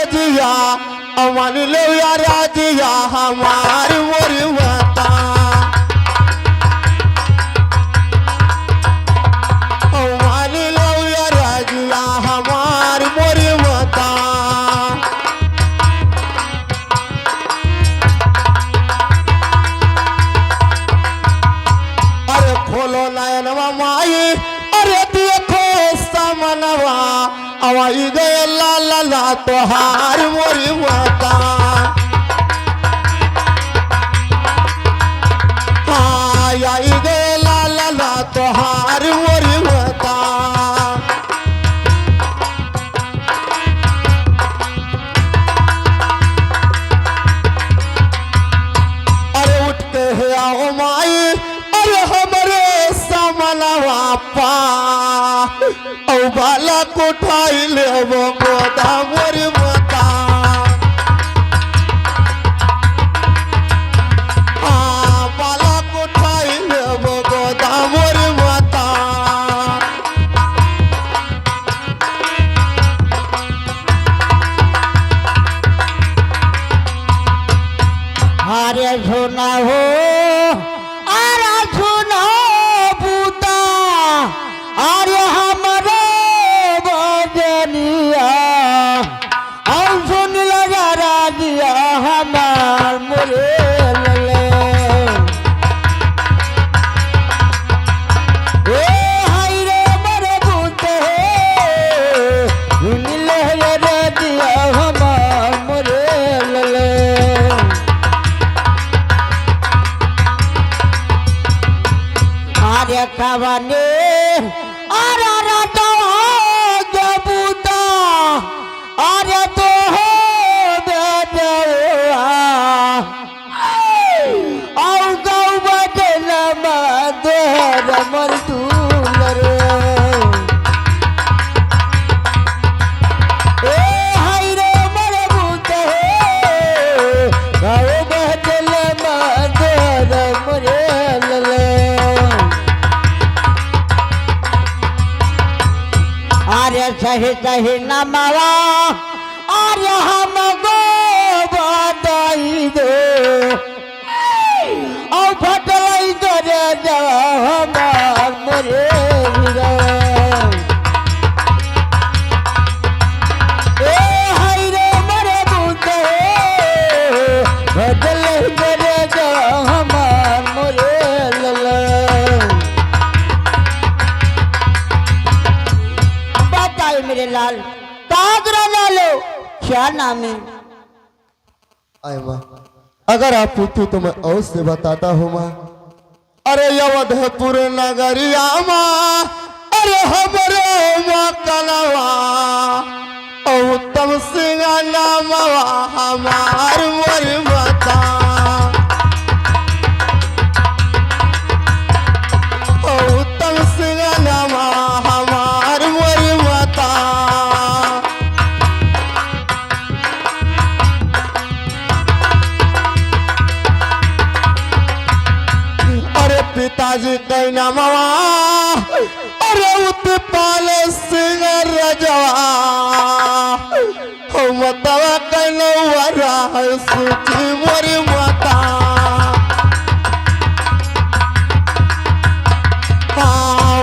राजिया मान लो या राजिया हमार मोरी माता मान लो या राजिया हमार मोरी माता अरे खोलो नयनवा माई अरे देखो सामनवा अवाई गए ला ला ला तोहार मोरी माता आई गए ला ला ला तोहार मोरी माता अरे उठ के आओ माई अरे हमरे सामनवा पा औ बाला कोठाई लेब गोदा मोरी माता बाला कोठाई लेब गोदा मोरी माता अरे सुना हो अरे सुना बूता अरे हमारे बजनिया और सुन लगा राजिया हमार मोरे लले ए हाय रे मरे बूते सुन लगा राजिया हमार मोरे लले अरे कवने अरे राजा जबूता अरे तो हो बेटवा और गौ बदल मदर मरदूल रे ए हाय रे मरे बूते गौ बदल मदर मरे लले अरे सही सही नमवा अरे हम गो बताई दो और फटलाई करे जवा हमार मोरे हीरा ए हाय रे मरे बूते फटलाई करे जवा हमार मोरे लला मेरे लाल कागरा लालो क्या नाम है आए माँ अगर आप पूछो तो मैं अवश्य बताता हूँ माँ अरे अवधपुर नगरिया माँ अरे हमरे माँ कलवा उत्तम सिंह नामवा हमार मोरी माता उत्तम सिंह नामवा हमार मोरी माता अरे पिताजी के नामवा अरे उत्पल सिंह रजवा मतवा कनवरा सुखी मोरी माता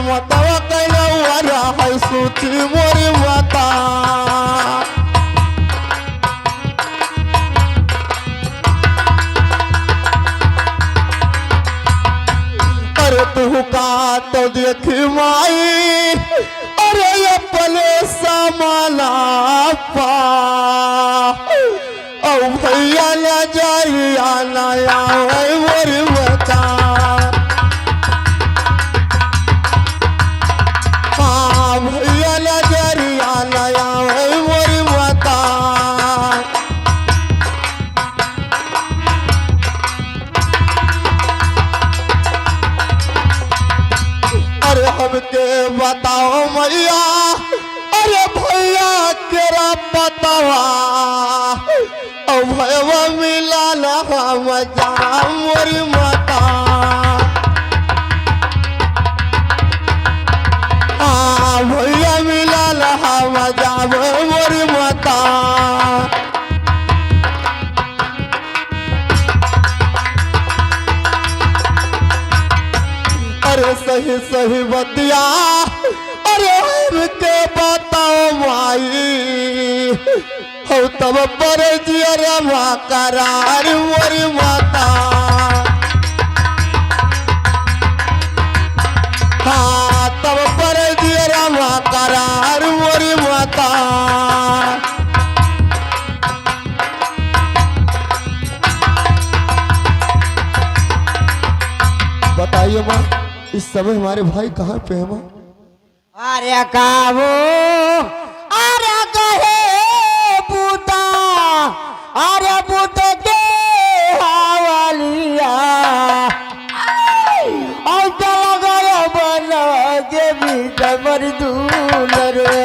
मतवा कनवरा सुखी मोरी माता अरे तू का तो देखी माई अरे ये पले समाना पा ओ भैया न जाइया नया मोरी माता भैया न जाइया नया मोरी माता अरे हमके बताओ मैया अरे भैया तेरा बतावा ओ भैया मिला ना मजा मोरी माता भैया मिला ना मजा मोरी माता सही सही बतिया अरे हमके बताओ माई हो तब पर जियरमा करार मोरी माता हाँ तब पर जियरमा करार मोरी माता बताइए माँ इस समय हमारे भाई कहाँ पे है माँ? अरे काबू अरे कहे बूता अरे बूते के हवालिया और चला गया बना के भी कमर दूल रे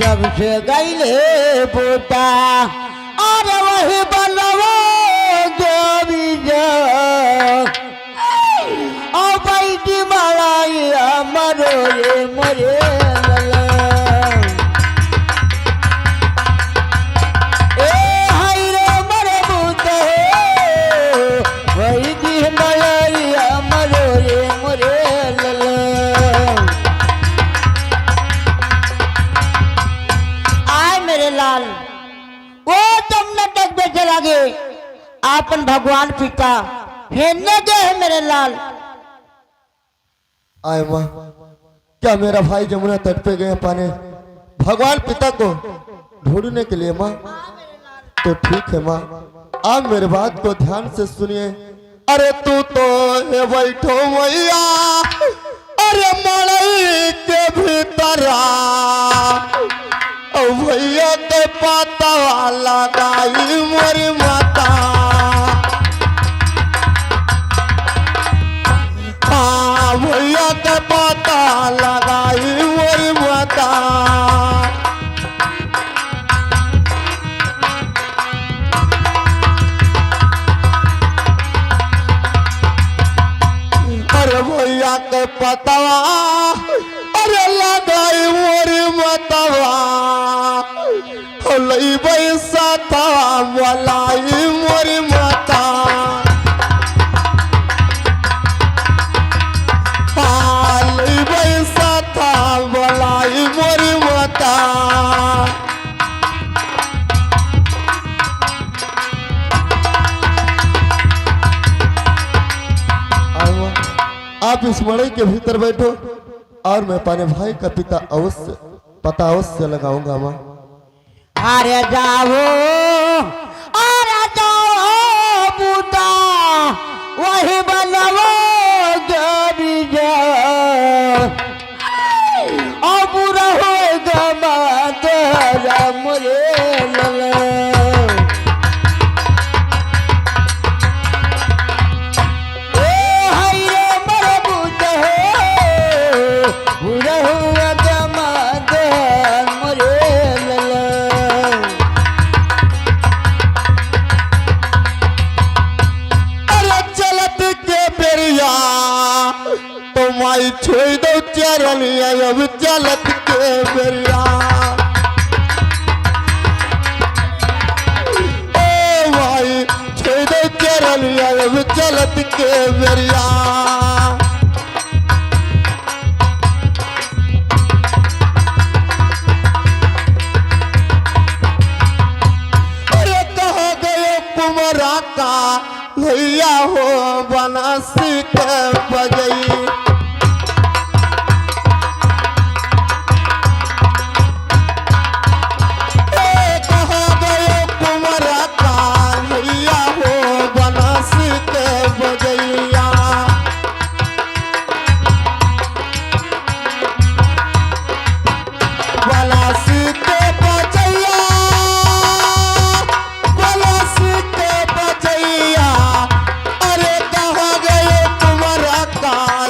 जब से गईले पोता अरे वही बनवो जो भी जो और बैठी मलाई मरो रे मरे आपन भगवान पिता हेलने गए है मेरे लाल। आए माँ क्या मेरा भाई जमुना तट पे गए पाने भगवान पिता को ढूंढने के लिए माँ? तो ठीक है माँ आप मेरे बात को ध्यान से सुनिए। अरे तू तो है बैठो मैया अरे मड़ई के भीतर भैया के पाता लगाई मोरी माता भैया के पाता लगाई मोरी माता अरे भैया के पतवा अरे लगाई मोरी मतवा लई बैसा था मलाई मोरी माता लई बैसा था मलाई मोरी माता। आप इस मड़ई के भीतर बैठो और मैं अपने भाई का पिता अवश्य पता अवश्य लगाऊंगा माँ। अरे जाओ बूता वही बनवो जो भी जो और बुरा होगा माता मुझे माई छोड़ दो चरनिया अब चलत के बेरिया ओ माई छोड़ दो चरनिया अब चलत के बेरिया अरे कहाँ गए कुमरा का भैया हो बनासी के बजई अरे कहाँ गए तुम्हारा का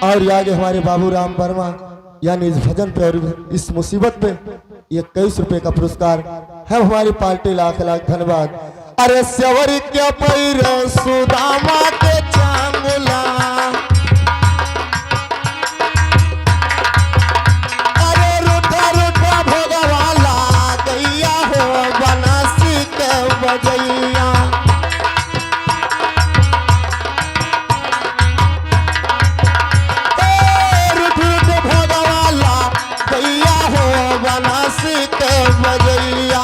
और ये आगे हमारे बाबू राम वर्मा यानी इस भजन पे और इस मुसीबत पे ये 21 रुपए का पुरस्कार है हमारी पार्टी। लाख लाख धन्यवाद। अरे सेवर के पैर सुदामा के चांगुला, अरे रूठा रूठा भोगवाला गैया हो बनासी के बजैया। बनासी के बजैया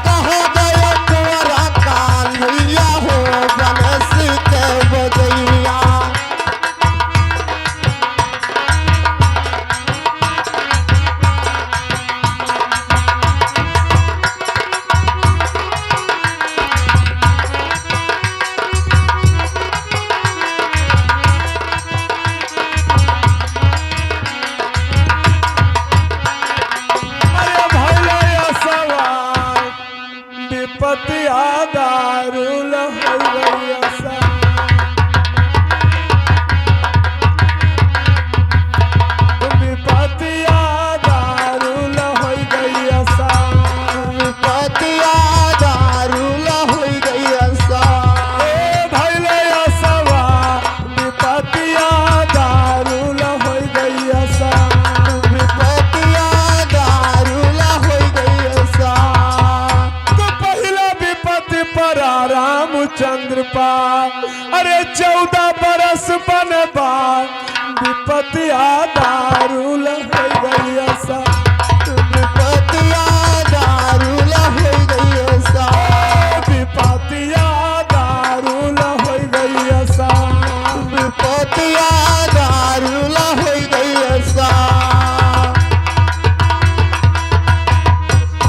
कहाँ गए तुम्हारा कान्हैया हो बनासी के बजैया। पतिया दारुल हो गई सा, विपतिया दारुल हो गई सा, विपतिया दारुल हो गई सा। भैले सवा विपतिया दारुल हो गई सा, विपतिया दारुल हो गई सा। रामचंद्र पाल अरे 14 बरस बनबा विपतिया दारुल हो गई सा, विपतिया दारुल हो गई सा, विपतिया दारुल हो गई सा, विपतिया दारुल हो गई सा।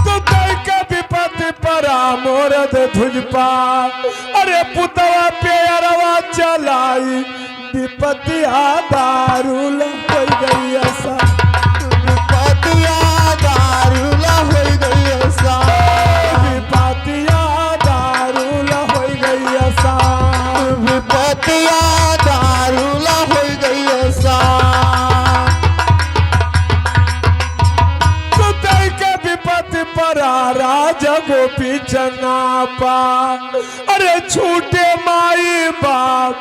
तो कई के विपत्ति परा मोरद धुजपा, अरे पुतवा प्यारवा चलाई विपतिया दारुल हो गई सा, विपतिया दारुल हो गई सा, विपतिया दारुल हो गई सा, विपतिया दारुल हो गई सा। कुतई के विपत्ति परा राजा गोपी चनापा, अरे छूटे माई बाप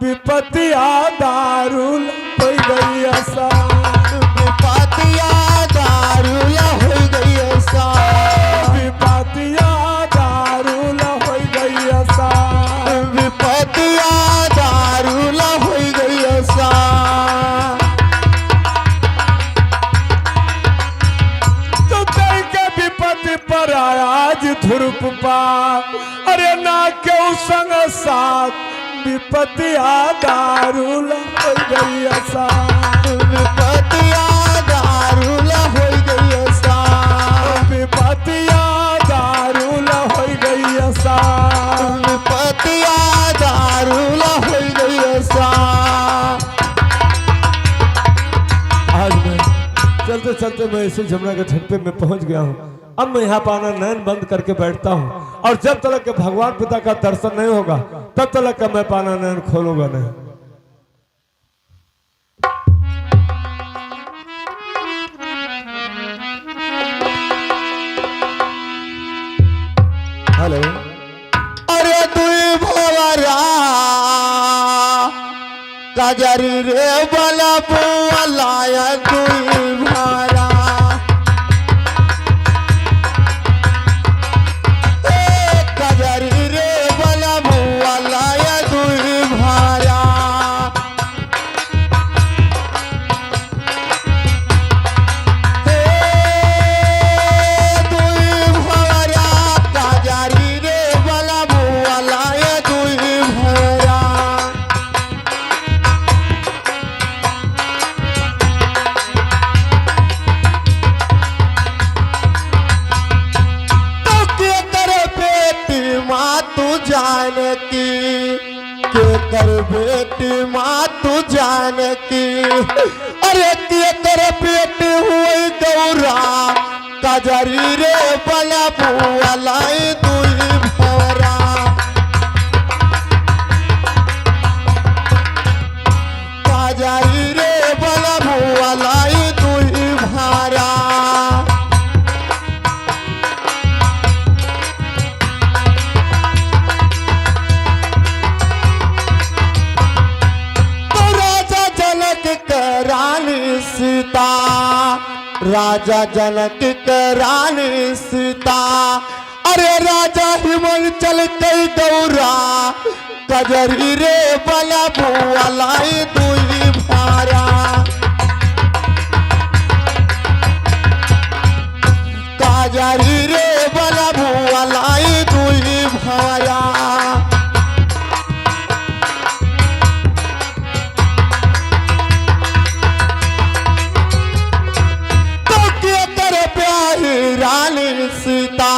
विपतिया दारुल हो गई सा, विपतिया दारुल हो गई सा, विपतिया दारुल हो गई सा, विपतिया दारुल हो गई सा। तो कई के विपत्ति पर आज ध्रुप पा, अरे ना क्यों संग साथ विपतिया दारुल हो गई सा, विपतिया दारुल हो गई सा, विपतिया दारुल हो गई सा, विपतिया दारुल हो गई सा। आज मैं चलते चलते मैं इसी जमुना के छत पे मैं पहुंच गया हूँ। अब मैं यहाँ पाना नैन बंद करके बैठता हूँ और जब तक के भगवान पिता का दर्शन नहीं होगा तब तक का मैं पाना नैन खोलूंगा नहीं। हेलो, अरे दुई भवरा कजरी रे बला बुआलाया दुई भरा, कजरी रे बला बुआलाया दुई भरा। दुई भरा कजरी रे बला बुआलाया दुई भरा। जानकी के कर बेटी माँ तू जानकी, अरे के कर बेटी हुई गौरा कजरी रे बला बुआ लाई दुई भरा। राजा जनक के रानी सीता अरे राजा हिमाचल कई गौरा कजरी रे बला बुआलाई दुई भारा कजरी रे बला बुआलाई दुई भारा रानी सीता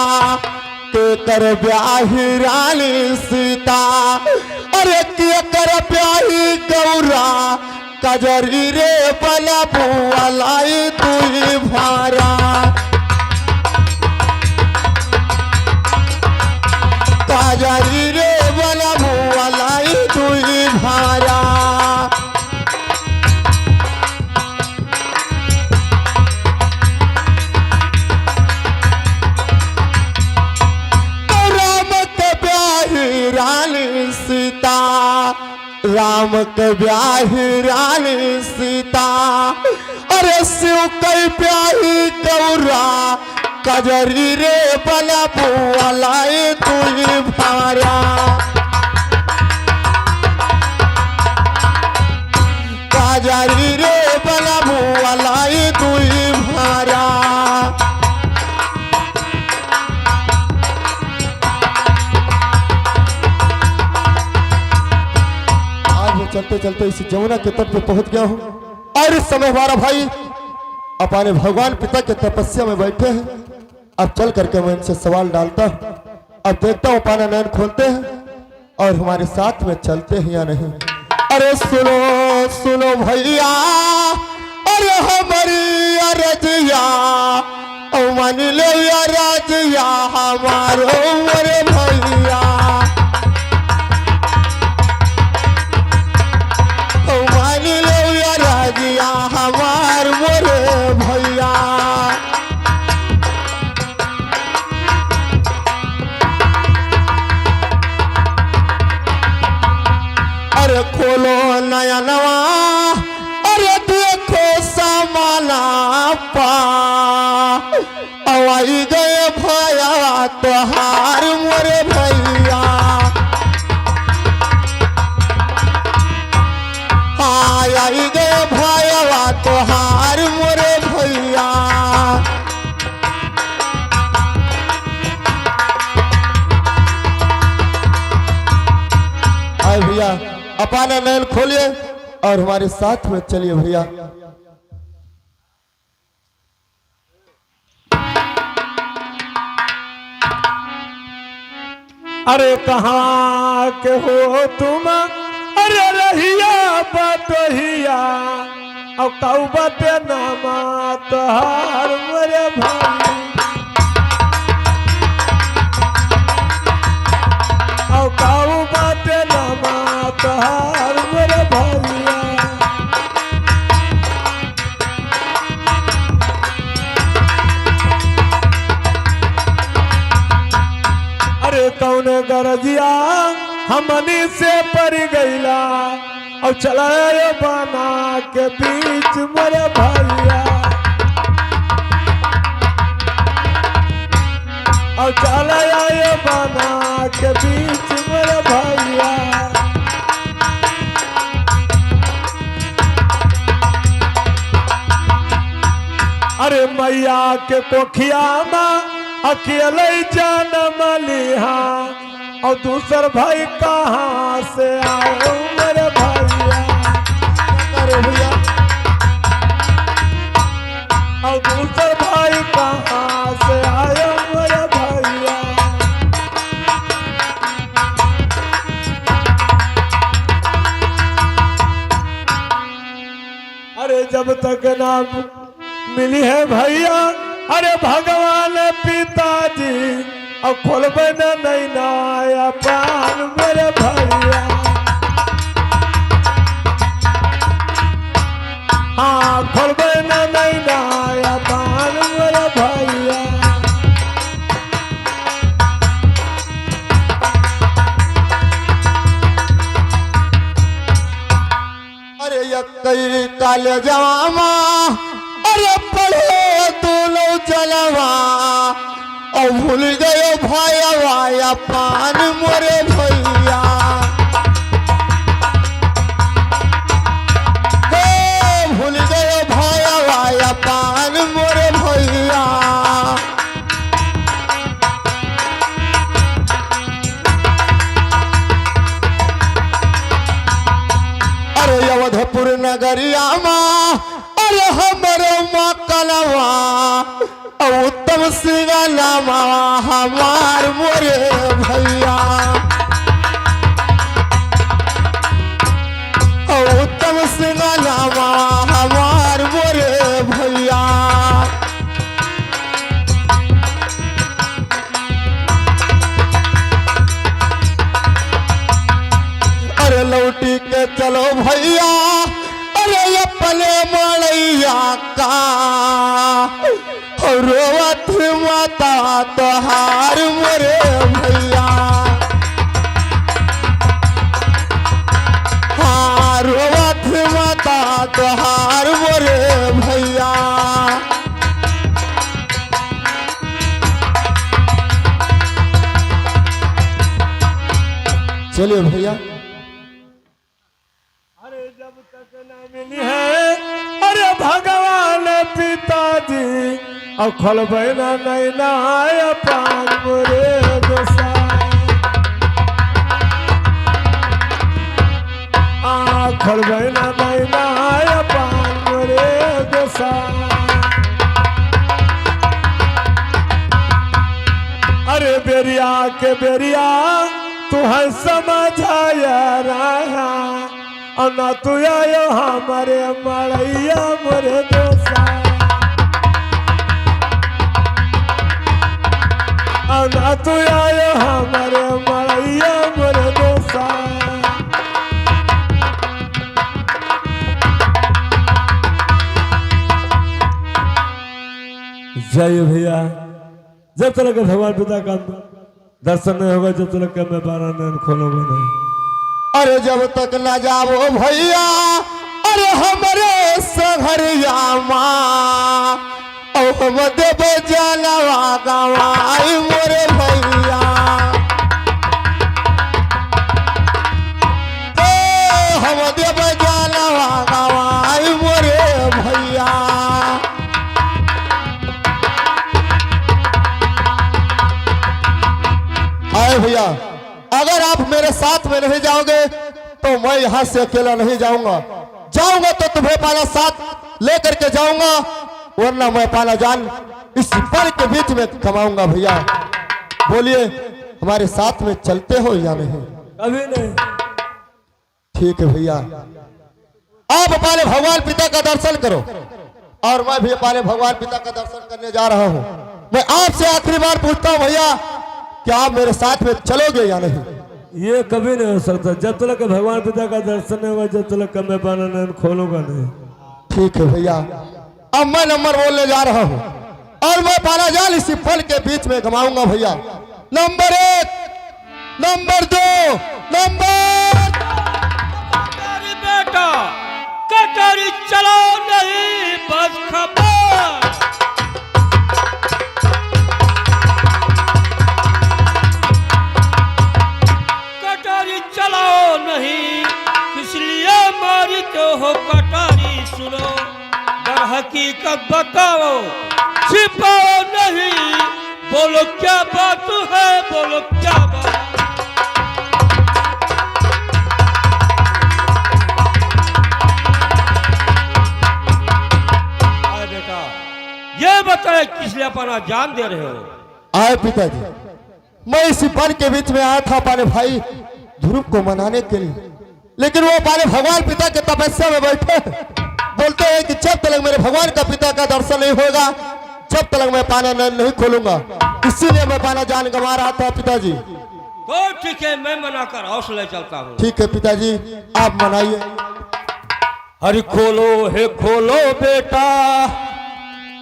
के कर ब्याही रानी सीता अरे के कर ब्याही गौरा कजरी रे बला बुआलाई दुई भारा कजरी रे बला बुआलाई दुई भारा रानी सीता राम के ब्याही रानी सीता अरे शिव कई ब्याही गौरा कजरी रे बला बुआलाई दुई भारा कजरी रे बला बुआलाई दुई भारा चलते चलते इस जमुना के तट पे पहुंच गया हूं और इस समय हमारा भाई अपने भगवान पिता के तपस्या में बैठे हैं। अब चल करके मैं इनसे सवाल डालता हूं, अब देखता हूं पाना नैन खोलते हैं और हमारे साथ में चलते हैं या नहीं। अरे सुनो सुनो भैया अरे हमारी अरजिया मान लो या राजिया हमारो अरे भैया हमार मोरे भैया अरे खोलो नया नवा अरे देखो समाना पा अवाई गए भैया तोहार मोरे भैया आई गए भैया तोहार मोरे भैया आए भैया अपना नैन खोलिए और हमारे साथ में चलिए भैया। अरे कहाँ के हो तुम अरे रहिया बटहिया और कऊ बटे नामा तोहार मोरे भाई और कऊ बटे नामा तोहार मोरे भैया अरे कौन गरजिया हमनी से पर गईला और चलाए बना के बीच मेरे भैया और चलाए बना के बीच मेरे भैया अरे मैया के कोखिया में अकेले जन्म लिहा और दूसर भाई कहाँ से आए मेरे भैया अरे भैया और दूसर भाई कहाँ से आए मेरे भैया अरे जब तक ना मिली है भैया अरे भगवान पिताजी और खोलबे न नहीं नाया पान मेरे भैया हाँ खोलबे न नहीं नाया पान मेरे भैया अरे ये कई काले जवामा अरे पढ़े और भूल गए भैया पान मोरे भैया भूल गए भैया पान मोरे भैया अरे अवधपुर नगरिया माँ अरे हमारे माँ कलवा उत्तम सिंह नामा हमार मोरे भैया उत्तम सिंह नामा हमार मोरे भैया अरे लौटी के चलो भैया अरे अपने मड़ैया का रोवत माता तोहार मोरे भैया हाँ रोवत माता तोहार मोरे भैया चलिए भैया अरे जब तक न मिली है अरे भगवान पिताजी अब खोलबैना नहीं नहाय पान मोरे गोसाई खोलबैना नहीं नहाय पान मोरे गोसाई अरे बेरिया के बेरिया तू है समझाया रहा और ना तू आयो हमारे मड़ैया मोरे गोसाई ना तू आयो हमारे मड़ैया मोरे गोसाई जय भैया जब तक के भगवान पिता का दर्शन नहीं होगा जब तक के मैं 12 नयन खोलूंगा नहीं अरे जब तक न जाओ भैया अरे हमारे सघरिया माँ हम देव जानवा गवाई मोरे भैया हम देव जानवा गवाई मोरे भैया आए भैया अगर आप मेरे साथ में नहीं जाओगे तो मैं यहाँ से अकेला नहीं जाऊंगा तो तुम्हें पाला साथ लेकर के जाऊंगा वरना मैं पाला जान इस पर के बीच में कमाऊंगा भैया बोलिए हमारे साथ में चलते हो या नहीं कभी नहीं ठीक है भैया आप अपने भगवान पिता का दर्शन करो और मैं भी अपने भगवान पिता का दर्शन करने जा रहा हूँ मैं आपसे आखिरी बार पूछता हूँ भैया क्या आप मेरे साथ में चलोगे या नहीं ये कभी नहीं हो सकता जब तक भगवान पिता का दर्शन नहीं होगा जब तक मैं 12 नयन खोलूंगा नहीं ठीक है भैया अब मैं नंबर बोलने जा रहा हूँ और मैं पाला जाल इसी फल के बीच में घुमाऊंगा भैया नंबर 1 नंबर 2 नंबर बेटा कटारी चलो नहीं बस खबर कटारी चलाओ नहीं इसलिए मारी तो हो कटारी सुनो दर हकीकत बताओ छिपाओ नहीं बोलो क्या बात है बोलो क्या बात बेटा ये बताए किस लिए अपना जान दे रहे हो आए पिताजी मैं इसी वन के बीच में आया था अपने भाई ध्रुव को मनाने के लिए लेकिन वो अपने भगवान पिता के तपस्या में बैठे बोलते हैं कि जब तक मेरे भगवान का पिता का दर्शन नहीं होगा जब तक मैं पाना नहीं खोलूंगा इसीलिए मैं पाना जान गंवा रहा था पिताजी तो ठीक है मैं मना कर हौसले चलता हूँ ठीक है पिताजी आप मनाइए हरि खोलो हे खोलो बेटा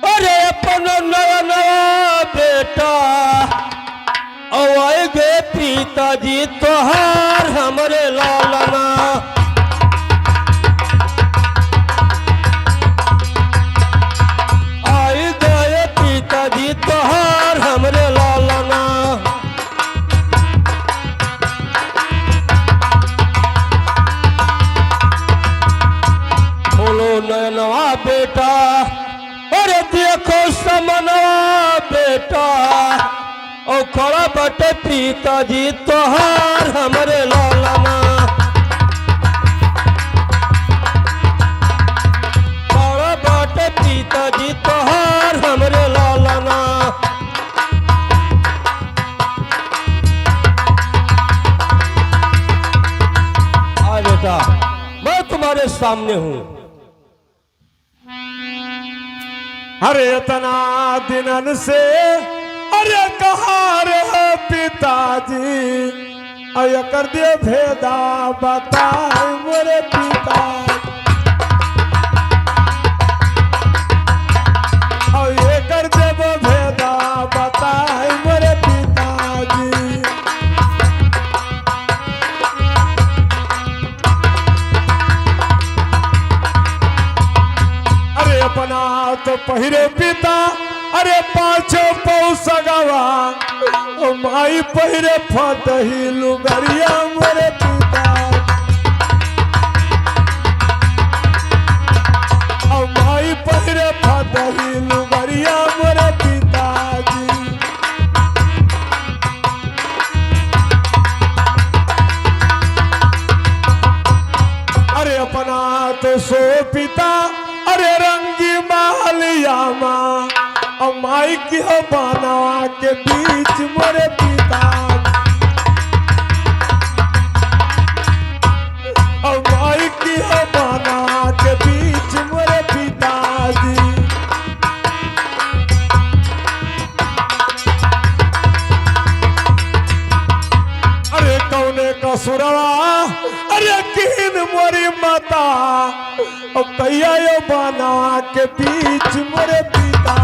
अरे अपना नया नया बेटा आएगे पिताजी तोहार हमरे लालना आए गए पिताजी तोहार हमरे लालना। बोलो नयनवा बेटा, अरे देखो समनवा बेटा, और खड़ा बटे पिताजी तोहार हमरे लालना। खड़ा बटे पिताजी तोहार हमरे लालना। आ बेटा, मैं तुम्हारे सामने हूँ। अरे इतना दिनन से अरे कहाँ रहे पिताजी, अय कर दिए भेदा बताए मोरे पिता। और ये कर देव भेदा बताए मोरे पिताजी। अरे अपना तो पहिरे पिता, अरे पाछो पौसगवा, माई पहिरे फटही लुगरिया मोरे पिता। माई पहिरे फटही लुगरिया मोरे पिताजी। अरे अपना तो सो पिता, अरे रंगी मालिया माँ, और माई की हो बानवा के बीच मोरे पिता। और माई की हो बानवा के बीच मोरे पिताजी। अरे कौने कसुरवा, अरे किन मोरी माता, और कैया यो बानवा के बीच मोरे पिता।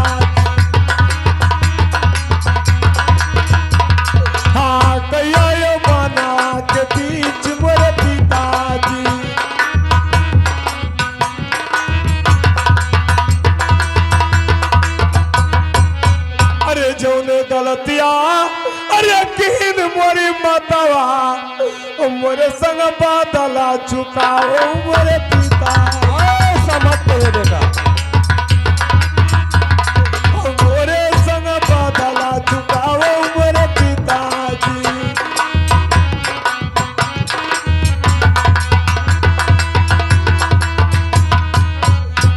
हाँ कैया यो बानवा के बीच मोरे पिताजी। अरे जौने गलतिया, अरे किन मोरी मतवा, मोरे संग बादला चुकाओ मोरे पिता। समझते हो बेटा, मोरे संग बादला चुकाओ मोरे पिताजी।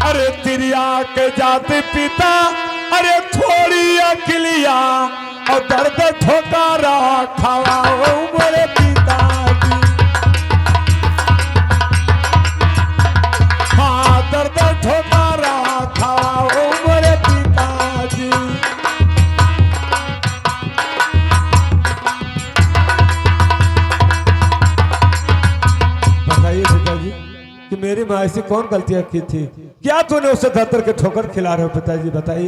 अरे तिरिया के जाति पिता, अरे थोड़ी अखिलिया, और दर्द ठोकारा खवाओ मोरे पिताजी। हाँ दर्द ठोकारा खवाओ मोरे पिताजी। बताइए पिताजी कि मेरी माँ ऐसी कौन गलतियां की थी, क्या तूने उसे दर्द के ठोकर खिला रहे हो पिताजी, बताइए।